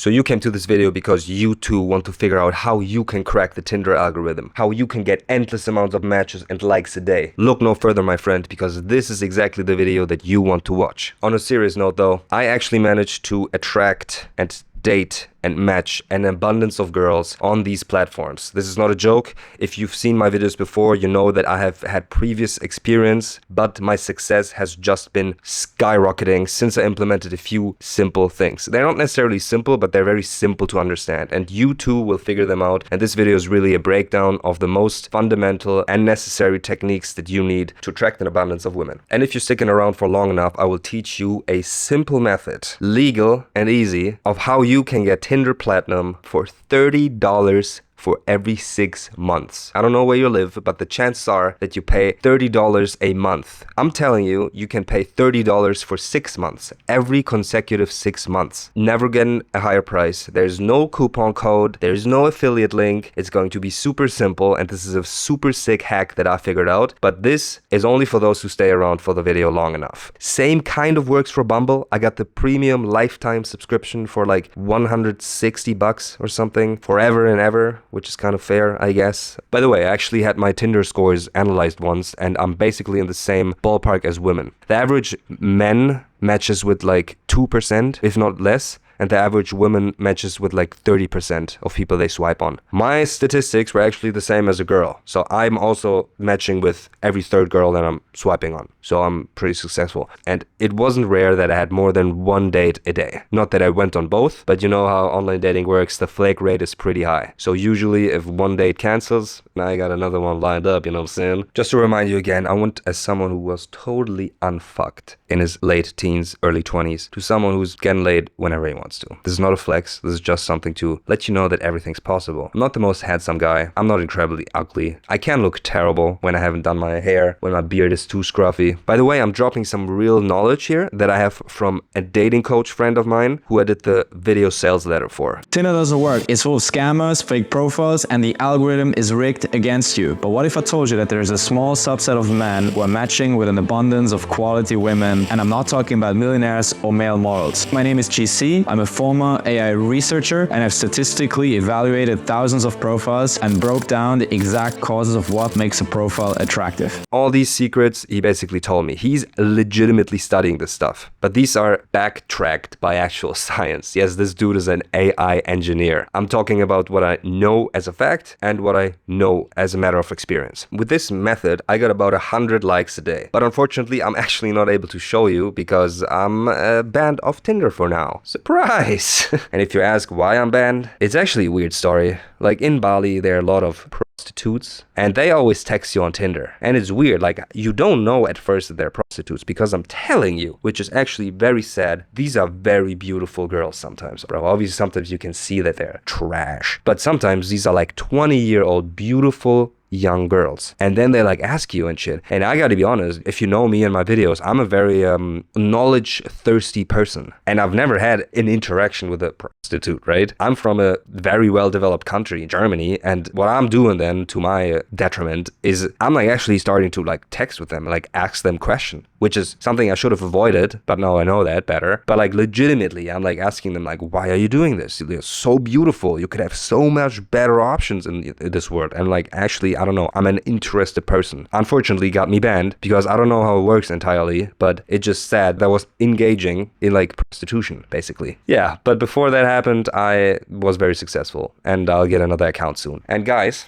So you came to this video because you too want to figure out how you can crack the Tinder algorithm, how you can get endless amounts of matches and likes a day. Look no further, my friend, because this is exactly the video that you want to watch. On a serious note though, I actually managed to attract and date and match an abundance of girls on these platforms. This is not a joke. If you've seen my videos before, you know that I have had previous experience, but my success has just been skyrocketing since I implemented a few simple things. They're not necessarily simple, but they're very simple to understand, and you too will figure them out. And this video is really a breakdown of the most fundamental and necessary techniques that you need to attract an abundance of women. And if you're sticking around for long enough, I will teach you a simple method, legal and easy, of how you can get Tinder Platinum for $30 for every 6 months. I don't know where you live, but the chances are that you pay $30 a month. I'm telling you, you can pay $30 for 6 months, every consecutive 6 months. Never getting a higher price. There's no coupon code. There's no affiliate link. It's going to be super simple, and this is a super sick hack that I figured out, but this is only for those who stay around for the video long enough. Same kind of works for Bumble. I got the premium lifetime subscription for like $160 or something, forever and ever, which is kind of fair, I guess. By the way, I actually had my Tinder scores analyzed once, and I'm basically in the same ballpark as women. The average men matches with like 2%, if not less, and the average woman matches with like 30% of people they swipe on. My statistics were actually the same as a girl. So I'm also matching with every third girl that I'm swiping on. So I'm pretty successful. And it wasn't rare that I had more than one date a day. Not that I went on both, but you know how online dating works, the flake rate is pretty high. So usually if one date cancels, now I got another one lined up, you know what I'm saying? Just to remind you again, I went as someone who was totally unfucked in his late teens, early 20s, to someone who's getting laid whenever he wants to. This is not a flex. This is just something to let you know that everything's possible. I'm not the most handsome guy. I'm not incredibly ugly. I can look terrible when I haven't done my hair, when my beard is too scruffy. By the way, I'm dropping some real knowledge here that I have from a dating coach friend of mine who I did the video sales letter for. Tinder doesn't work. It's full of scammers, fake profiles, and the algorithm is rigged against you. But what if I told you that there is a small subset of men who are matching with an abundance of quality women, and I'm not talking about millionaires or male models. My name is GC. I'm a former AI researcher, and I've statistically evaluated thousands of profiles and broke down the exact causes of what makes a profile attractive. All these secrets, he basically told me. He's legitimately studying this stuff, but these are backtracked by actual science. Yes, this dude is an AI engineer. I'm talking about what I know as a fact and what I know as a matter of experience. With this method, I got about 100 likes a day, but unfortunately, I'm actually not able to show you because I'm banned off Tinder for now. Surprise! And if you ask why I'm banned, it's actually a weird story. Like in Bali, there are a lot of prostitutes, and they always text you on Tinder. And it's weird, like you don't know at first that they're prostitutes, because I'm telling you, which is actually very sad, these are very beautiful girls sometimes, bro. Obviously, sometimes you can see that they're trash, but sometimes these are like 20-year-old beautiful young girls, and then they like ask you and shit. And I gotta be honest, if you know me in my videos, I'm a very knowledge thirsty person, and I've never had an interaction with a prostitute, right? I'm from a very well developed country, Germany, and what I'm doing then to my detriment is I'm like actually starting to like text with them, like ask them questions, which is something I should have avoided, but now I know that better. But like legitimately, I'm like asking them like, why are you doing this? You're so beautiful. You could have so much better options in this world. And like, actually, I don't know, I'm an interested person. Unfortunately, got me banned because I don't know how it works entirely, but it just said that I was engaging in like prostitution, basically. Yeah, but before that happened, I was very successful, and I'll get another account soon. And guys,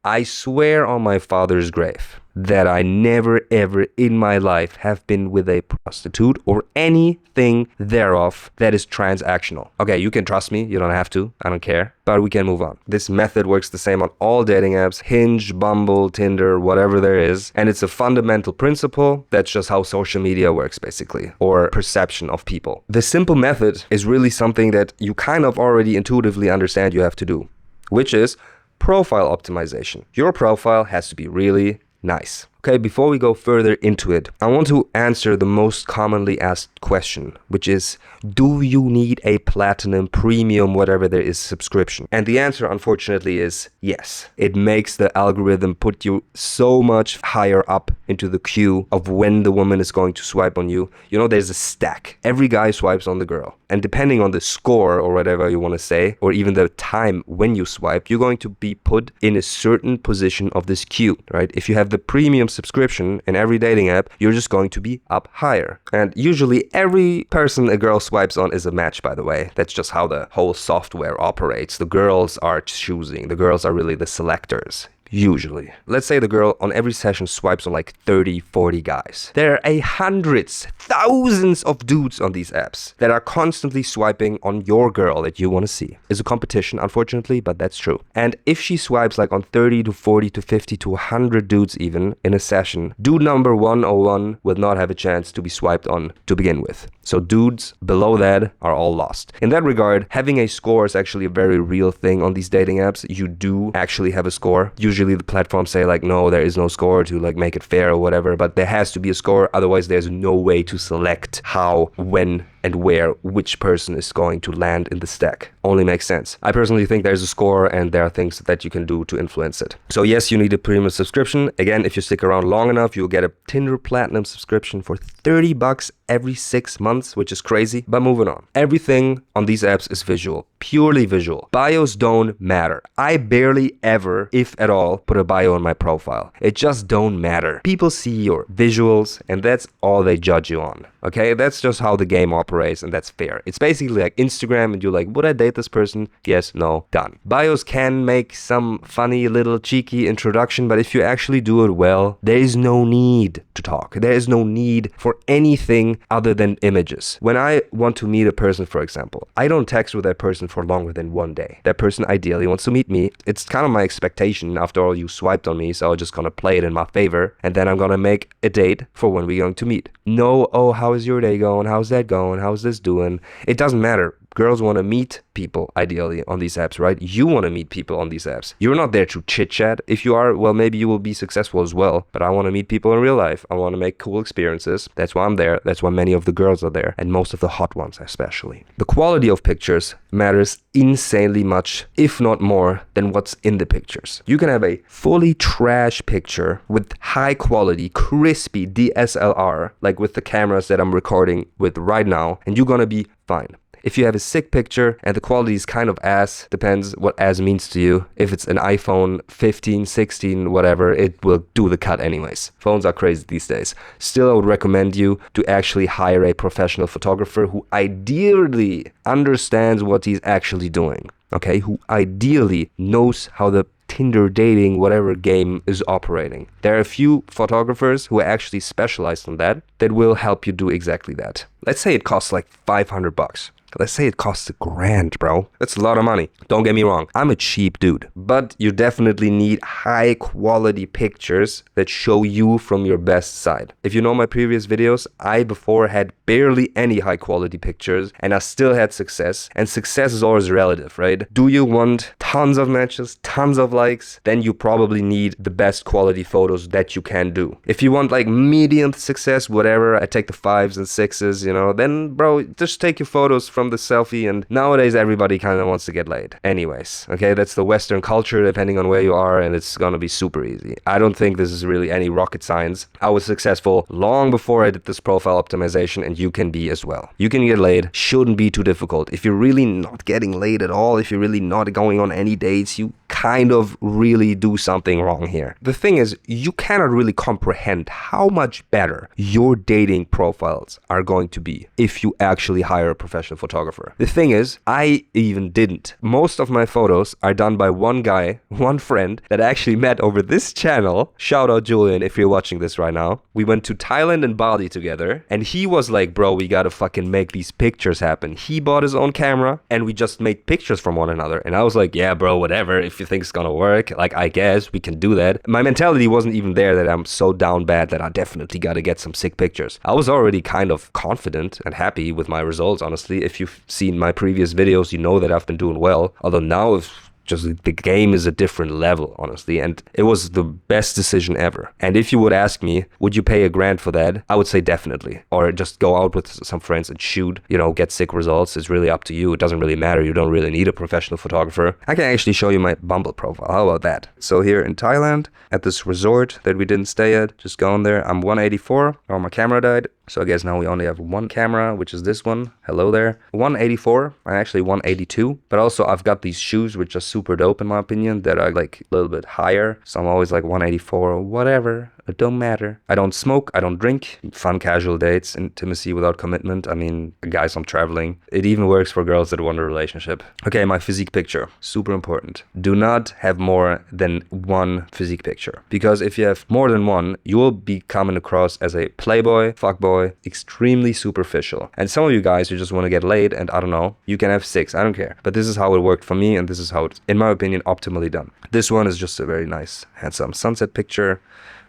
I swear on my father's grave that I never ever in my life have been with a prostitute or anything thereof that is transactional. Okay, you can trust me, you don't have to, I don't care, but we can move on. This method works the same on all dating apps, Hinge, Bumble, Tinder, whatever there is, and it's a fundamental principle. That's just how social media works, basically, or perception of people. The simple method is really something that you kind of already intuitively understand you have to do, which is profile optimization. Your profile has to be really nice. Okay, before we go further into it, I want to answer the most commonly asked question, which is, do you need a platinum, premium, whatever there is subscription? And the answer, unfortunately, is yes. It makes the algorithm put you so much higher up into the queue of when the woman is going to swipe on you. You know, there's a stack. Every guy swipes on the girl. And depending on the score or whatever you want to say, or even the time when you swipe, you're going to be put in a certain position of this queue, right? If you have the premium subscription in every dating app, you're just going to be up higher. And usually every person a girl swipes on is a match, by the way. That's just how the whole software operates. The girls are choosing. The girls are really the selectors. Usually. Let's say the girl on every session swipes on like 30, 40 guys. There are hundreds, thousands of dudes on these apps that are constantly swiping on your girl that you want to see. It's a competition, unfortunately, but that's true. And if she swipes like on 30 to 40 to 50 to 100 dudes even in a session, dude number 101 will not have a chance to be swiped on to begin with. So dudes below that are all lost. In that regard, having a score is actually a very real thing on these dating apps. You do actually have a score. Usually the platforms say like, no, there is no score to like make it fair or whatever, but there has to be a score. Otherwise, there's no way to select how, when, and where which person is going to land in the stack. Only makes sense. I personally think there's a score and there are things that you can do to influence it. So yes, you need a premium subscription. Again, if you stick around long enough, you'll get a Tinder Platinum subscription for $30 every 6 months, which is crazy. But moving on. Everything on these apps is visual, purely visual. Bios don't matter. I barely ever, if at all, put a bio on my profile. It just don't matter. People see your visuals and that's all they judge you on. Okay, that's just how the game operates, and that's fair. It's basically like Instagram, and you're like, would I date this person? Yes, no, done. Bios can make some funny little cheeky introduction, but if you actually do it well, there is no need to talk. There is no need for anything other than images. When I want to meet a person, for example, I don't text with that person for longer than 1 day. That person ideally wants to meet me. It's kind of my expectation. After all, you swiped on me, so I'm just gonna play it in my favor, and then I'm gonna make a date for when we're going to meet. No, oh, how is your day going? How's that going? How's this doing? It doesn't matter. Girls want to meet people, ideally, on these apps, right? You want to meet people on these apps. You're not there to chit-chat. If you are, well, maybe you will be successful as well. But I want to meet people in real life. I want to make cool experiences. That's why I'm there. That's why many of the girls are there. And most of the hot ones, especially. The quality of pictures matters insanely much, if not more, than what's in the pictures. You can have a fully trash picture with high quality, crispy DSLR, like with the cameras that I'm recording with right now, and you're gonna be fine. If you have a sick picture and the quality is kind of ass, depends what ass means to you. If it's an iPhone 15, 16, whatever, it will do the cut anyways. Phones are crazy these days. Still, I would recommend you to actually hire a professional photographer who ideally understands what he's actually doing. Okay, who ideally knows how the Tinder dating, whatever game is operating. There are a few photographers who are actually specialized on that will help you do exactly that. Let's say it costs like $500. Let's say it costs $1,000, bro. That's a lot of money. Don't get me wrong. I'm a cheap dude. But you definitely need high quality pictures that show you from your best side. If you know my previous videos, I before had barely any high quality pictures and I still had success. And success is always relative, right? Do you want tons of matches, tons of likes? Then you probably need the best quality photos that you can do. If you want like medium success, whatever, I take the 5s and 6s, you know, then bro, just take your photos from the selfie, and nowadays everybody kind of wants to get laid. Anyways, okay, that's the Western culture depending on where you are, and it's gonna be super easy. I don't think this is really any rocket science. I was successful long before I did this profile optimization, and you can be as well. You can get laid, shouldn't be too difficult. If you're really not getting laid at all, if you're really not going on any dates, you kind of really do something wrong here. The thing is, you cannot really comprehend how much better your dating profiles are going to be if you actually hire a professional photographer. The thing is, I even didn't. Most of my photos are done by one guy, one friend that I actually met over this channel. Shout out Julian if you're watching this right now. We went to Thailand and Bali together, and he was like, bro, we gotta fucking make these pictures happen. He bought his own camera and we just made pictures from one another. And I was like, yeah, bro, whatever. If you think it's gonna work, like, I guess we can do that. My mentality wasn't even there that I'm so down bad that I definitely gotta get some sick pictures. I was already kind of confident and happy with my results, honestly. If you've seen my previous videos, you know that I've been doing well. Although now, if just the game is a different level, honestly. And it was the best decision ever. And if you would ask me, would you pay $1,000 for that? I would say definitely. Or just go out with some friends and shoot, get sick results. It's really up to you. It doesn't really matter. You don't really need a professional photographer. I can actually show you my Bumble profile. How about that? So here in Thailand, at this resort that we didn't stay at, just going there. I'm 184. Oh, my camera died. So I guess now we only have one camera, which is this one. Hello there. 184. I'm actually 182. But also I've got these shoes, which are super dope in my opinion, that are like a little bit higher. So I'm always like 184 or whatever. It don't matter. I don't smoke. I don't drink. Fun casual dates, intimacy without commitment. I mean, guys, I'm traveling. It even works for girls that want a relationship. Okay, my physique picture. Super important. Do not have more than one physique picture. Because if you have more than one, you will be coming across as a playboy, fuckboy, extremely superficial. And some of you guys who just want to get laid, and I don't know, you can have 6. I don't care. But this is how it worked for me, and this is how it's, in my opinion, optimally done. This one is just a very nice, handsome sunset picture.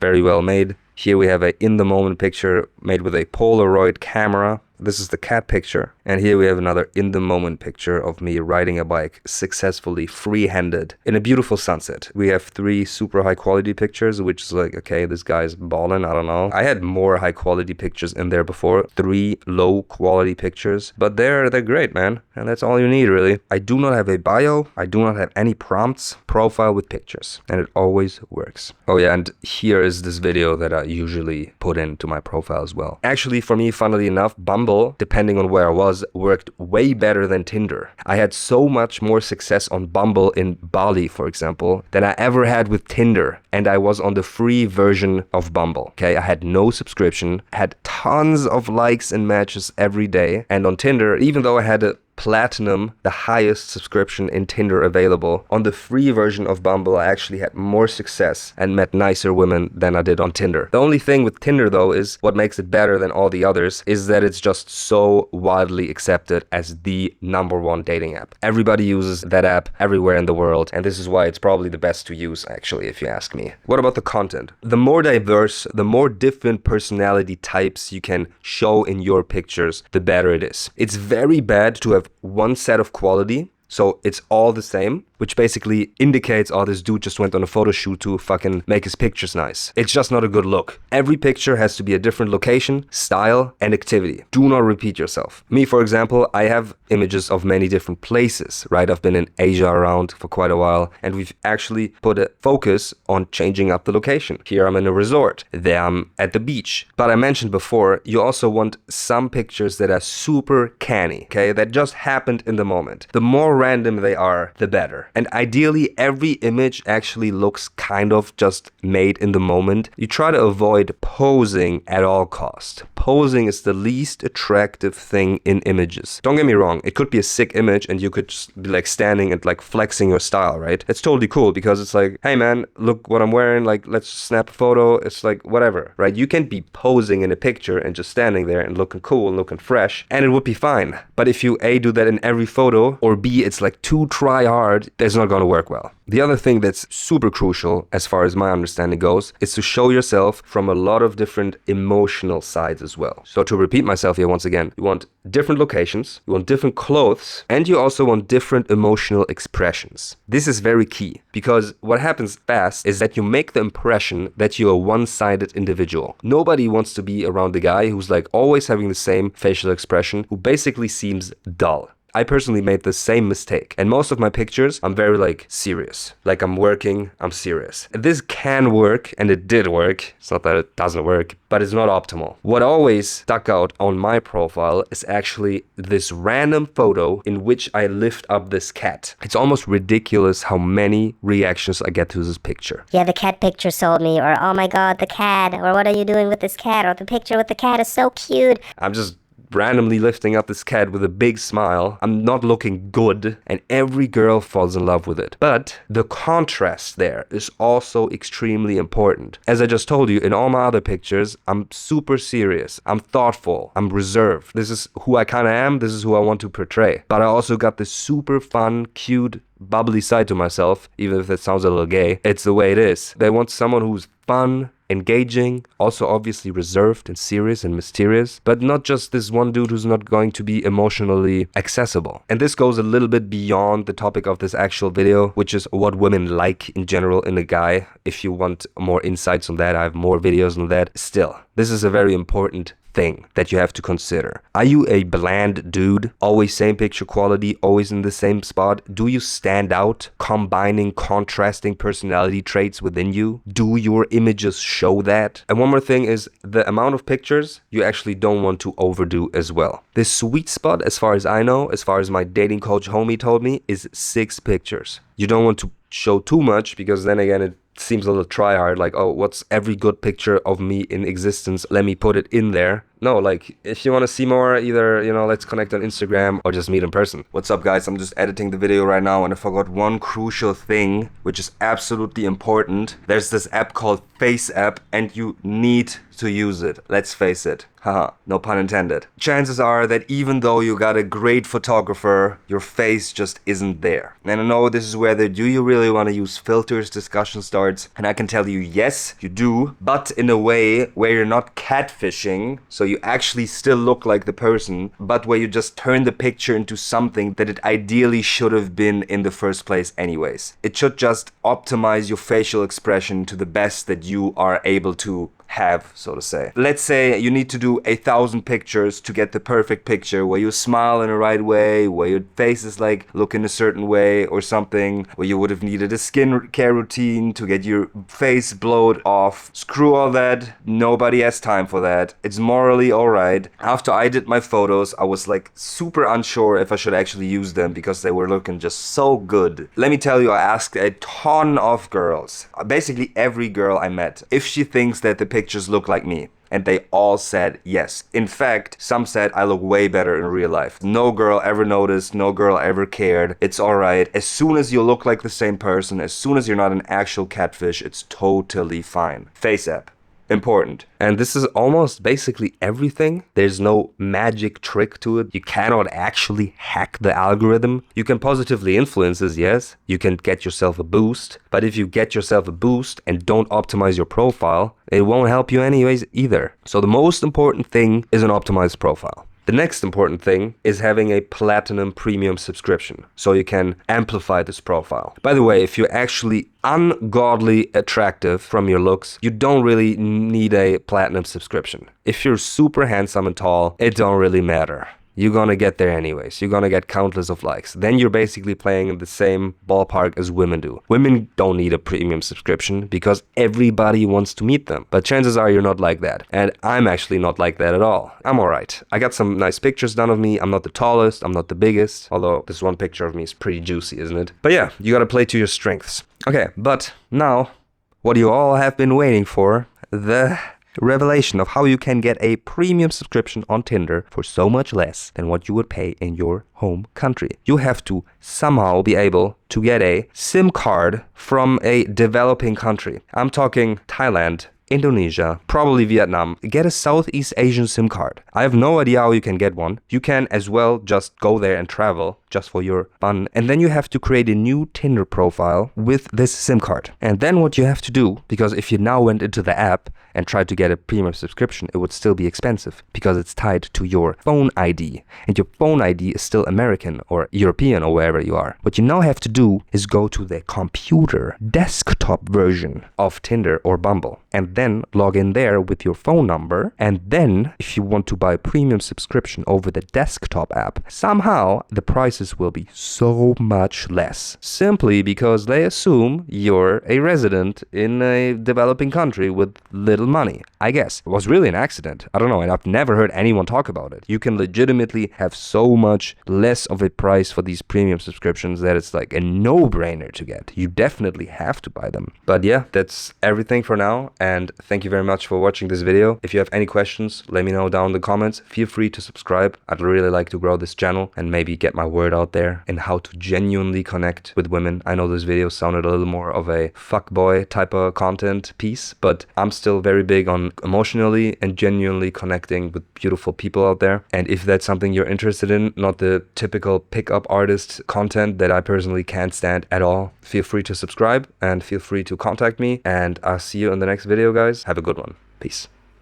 Very well made. Here we have a in the moment picture made with a Polaroid camera. This is the cat picture. And here we have another in the moment picture of me riding a bike successfully free-handed in a beautiful sunset. We have 3 super high quality pictures, which is like, okay, this guy's balling. I don't know. I had more high quality pictures in there before. 3 low quality pictures, but they're great, man. And that's all you need, really. I do not have a bio. I do not have any prompts. Profile with pictures, and it always works. Oh yeah, and here is this video that I usually put into my profile as well. Actually, for me, funnily enough, Bumble, depending on where I was, worked way better than Tinder. I had so much more success on Bumble in Bali, for example, than I ever had with Tinder. And I was on the free version of Bumble, okay? I had no subscription, had tons of likes and matches every day. And on Tinder, even though I had a Platinum, the highest subscription in Tinder available, on the free version of Bumble, I actually had more success and met nicer women than I did on Tinder. The only thing with Tinder, though, is what makes it better than all the others is that it's just so widely accepted as the #1 dating app. Everybody uses that app everywhere in the world, and this is why it's probably the best to use, actually, if you ask me. What about the content? The more diverse, the more different personality types you can show in your pictures, the better it is. It's very bad to have one set of quality, so it's all the same, which basically indicates, oh, this dude just went on a photo shoot to fucking make his pictures nice. It's just not a good look. Every picture has to be a different location, style, and activity. Do not repeat yourself. Me, for example, I have images of many different places, right? I've been in Asia around for quite a while, and we've actually put a focus on changing up the location. Here I'm in a resort. There I'm at the beach. But I mentioned before, you also want some pictures that are super canny, okay? That just happened in the moment. The more random they are, the better. And ideally, every image actually looks kind of just made in the moment. You try to avoid posing at all costs. Posing is the least attractive thing in images. Don't get me wrong, it could be a sick image and you could just be like standing and like flexing your style, right? It's totally cool because it's like, hey man, look what I'm wearing, like let's snap a photo. It's like whatever, right? You can be posing in a picture and just standing there and looking cool and looking fresh, and it would be fine. But if you A, do that in every photo, or B, it's like too try hard, it's not going to work well. The other thing that's super crucial, as far as my understanding goes, is to show yourself from a lot of different emotional sides as well. So to repeat myself here once again, you want different locations, you want different clothes, and you also want different emotional expressions. This is very key, because what happens fast is that you make the impression that you're a one-sided individual. Nobody wants to be around the guy who's like always having the same facial expression, who basically seems dull. I personally made the same mistake. And most of my pictures, I'm very like serious. Like I'm working, I'm serious. This can work, and it did work. It's not that it doesn't work, but it's not optimal. What always stuck out on my profile is actually this random photo in which I lift up this cat. It's almost ridiculous how many reactions I get to this picture. Yeah, the cat picture sold me, or oh my god, the cat, or what are you doing with this cat, or the picture with the cat is so cute. I'm just randomly lifting up this cat with a big smile. I'm not looking good, and every girl falls in love with it. But the contrast there is also extremely important. As I just told you, in all my other pictures, I'm super serious, I'm thoughtful, I'm reserved. This is who I kind of am, this is who I want to portray. But I also got this super fun, cute, bubbly side to myself, even if that sounds a little gay. It's the way it is. They want someone who's fun, engaging, also obviously reserved and serious and mysterious, but not just this one dude who's not going to be emotionally accessible. And this goes a little bit beyond the topic of this actual video, which is what women like in general in a guy. If you want more insights on that, I have more videos on that. Still, this is a very important thing that you have to consider. Are you a bland dude? Always same picture quality, always in the same spot? Do you stand out, combining contrasting personality traits within you? Do your images show that? And one more thing is the amount of pictures you actually don't want to overdo as well. The sweet spot, as far as I know, as far as my dating coach homie told me, is 6 pictures. You don't want to show too much, because then again it seems a little try hard, like, oh, what's every good picture of me in existence, let me put it in there. No, like, if you want to see more, either, you know, let's connect on Instagram or just meet in person. What's up, guys? I'm just editing the video right now, and I forgot one crucial thing, which is absolutely important. There's this app called FaceApp, and you need to use it. Let's face it. Haha, no pun intended. Chances are that even though you got a great photographer, your face just isn't there. And I know this is where the do you really want to use filters discussion starts, and I can tell you, yes, you do, but in a way where you're not catfishing, so you actually still look like the person, but where you just turn the picture into something that it ideally should have been in the first place anyways. It should just optimize your facial expression to the best that you are able to have, so to say. Let's say you need to do 1,000 pictures to get the perfect picture where you smile in the right way, where your face is like look in a certain way or something, where you would have needed a skin care routine to get your face blowed off. Screw all that. Nobody has time for that. It's morally alright. After I did my photos, I was like super unsure if I should actually use them because they were looking just so good. Let me tell you, I asked a ton of girls, basically every girl I met, if she thinks that the pictures look like me. And they all said yes. In fact, some said I look way better in real life. No girl ever noticed, no girl ever cared. It's alright. As soon as you look like the same person, as soon as you're not an actual catfish, it's totally fine. FaceApp. Important. And this is almost basically everything. There's no magic trick to it. You cannot actually hack the algorithm. You can positively influence this, yes. You can get yourself a boost. But if you get yourself a boost and don't optimize your profile, it won't help you anyways either. So the most important thing is an optimized profile. The next important thing is having a platinum premium subscription, so you can amplify this profile. By the way, if you're actually ungodly attractive from your looks, you don't really need a platinum subscription. If you're super handsome and tall, it don't really matter. You're gonna get there anyways. You're gonna get countless of likes. Then you're basically playing in the same ballpark as women do. Women don't need a premium subscription because everybody wants to meet them. But chances are you're not like that. And I'm actually not like that at all. I'm alright. I got some nice pictures done of me. I'm not the tallest. I'm not the biggest. Although this one picture of me is pretty juicy, isn't it? But yeah, you gotta play to your strengths. Okay, but now, what you all have been waiting for, the revelation of how you can get a premium subscription on Tinder for so much less than what you would pay in your home country. You have to somehow be able to get a SIM card from a developing country. I'm talking Thailand, Indonesia, probably Vietnam. Get a Southeast Asian SIM card. I have no idea how you can get one. You can as well just go there and travel just for your fun. And then you have to create a new Tinder profile with this SIM card. And then what you have to do, because if you now went into the app and tried to get a premium subscription, it would still be expensive because it's tied to your phone ID. And your phone ID is still American or European or wherever you are. What you now have to do is go to the computer desktop version of Tinder or Bumble and then log in there with your phone number. And then if you want to buy a premium subscription over the desktop app, somehow the prices will be so much less. Simply because they assume you're a resident in a developing country with little money. I guess. It was really an accident. I don't know, and I've never heard anyone talk about it. You can legitimately have so much less of a price for these premium subscriptions that it's like a no-brainer to get. You definitely have to buy them. But yeah, that's everything for now, and thank you very much for watching this video. If you have any questions, let me know down in the comments. Feel free to subscribe. I'd really like to grow this channel and maybe get my word out there and how to genuinely connect with women. I know this video sounded a little more of a fuckboy type of content piece, but I'm still very big on emotionally and genuinely connecting with beautiful people out there. And if that's something you're interested in, not the typical pickup artist content that I personally can't stand at all, feel free to subscribe and feel free to contact me, and I'll see you in the next video. video, guys. Have a good one. Peace.